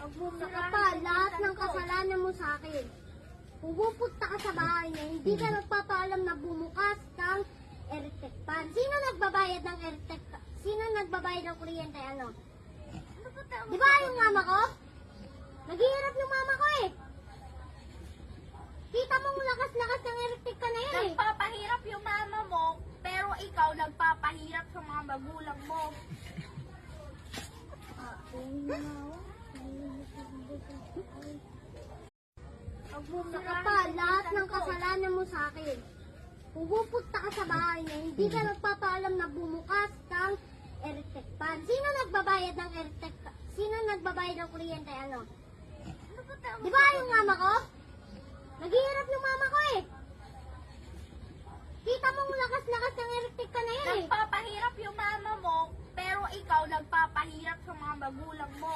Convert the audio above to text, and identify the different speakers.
Speaker 1: Saka pa, lahat ng kasalanan mo sa akin. Pupunta ka sa bahay na hindi ka nagpapaalam na bumukas ng electric pan. Sino nagbabayad ng electric pan? Sino nagbabayad ng kuryente? Ano? Di ba yung mama ko? Naghihirap yung mama ko eh. Kita mong lakas-lakas ng electric pan na yan eh.
Speaker 2: Nagpapahirap yung mama mo, pero ikaw nagpapahirap sa mga magulang mo.
Speaker 1: Saka pa, lahat ng kasalanan mo sa akin. Pupunta ka sa bahay na hindi ka nagpapaalam na bumukas ng electric pan. Sino nagbabayad ng electric pan? Sino nagbabayad ng kuryente? Ano? Di ba yung mama ko? Naghihirap yung mama ko eh. Kita mong lakas-lakas ng electric pan na yan eh.
Speaker 2: Nagpapahirap yung mama mo, pero ikaw nagpapahirap sa mga magulang mo.